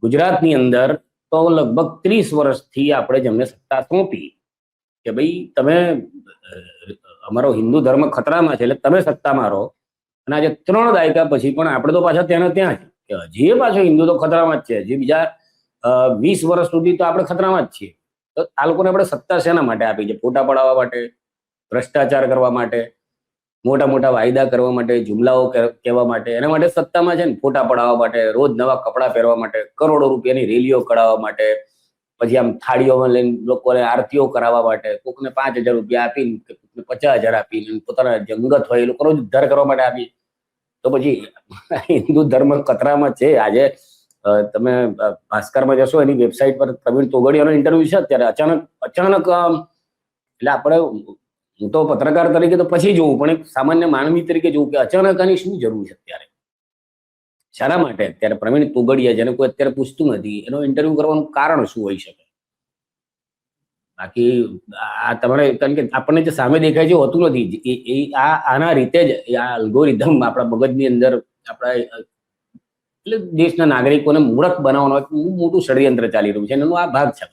ગુજરાતની અંદર તો લગભગ 30 વર્ષથી આપણે જેમને સત્તા સોંપી કે ભાઈ તમે અમારો હિન્દુ ધર્મ ખતરામાં છે એટલે તમે સત્તામાં રહો, અને આજે 3 દાયકા પછી પણ આપણે તો પાછા ત્યાં જ કે હજી પાછો હિન્દુ તો ખતરામાં જ છે, જે બીજા 20 વર્ષ સુધી તો આપણે ખતરામાં જ છીએ. તો આ લોકોને આપણે સત્તા શેના માટે આપી છે? ફોટા પડાવવા માટે, ભ્રષ્ટાચાર કરવા માટે, મોટા મોટા વાયદા કરવા માટે, જુમલાઓ કહેવા માટે, એના માટે સત્તામાં છે ને. ફોટા પડાવવા માટે, રોજ નવા કપડાં પહેરવા માટે, કરોડો રૂપિયાની રેલીઓ કરાવવા માટે, પછી આમ થાળીઓમાં લઈને લોકોને આરતીઓ કરાવવા માટે, કોકને 5,000 રૂપિયા આપીને, કોકને 50,000 આપીને, પોતાના જંગત હોય એ લોકોનો ઉદ્ધાર કરવા માટે આપી. તો પછી હિન્દુ ધર્મ ખતરામાં છે. આજે તમે ભાસ્કરમાં જશો, એની વેબસાઇટ પર પ્રવીણ તોગડિયાનો ઇન્ટરવ્યુ છે અત્યારે. અચાનક એટલે આપણે, હું તો પત્રકાર તરીકે તો પછી જોઉં, પણ એક સામાન્ય માનવી તરીકે જોઉં કે અચાનક આની શું જરૂર છે અત્યારે, શાના માટે અત્યારે પ્રવીણ તોગડિયા, જેને કોઈ અત્યારે પૂછતું નથી, એનો ઇન્ટરવ્યુ કરવાનું કારણ શું હોઈ શકે? બાકી આ તમારે, કારણ કે આપણને જે સામે દેખાય છે હોતું નથી. આના રીતે જ આ અલ્ગોરિધમ આપણા મગજની અંદર આપણા એટલે દેશના નાગરિકોને મૂર્ખ બનાવવાનો એક મોટું ષડયંત્ર ચાલી રહ્યું છે, એનો આ ભાગ છે.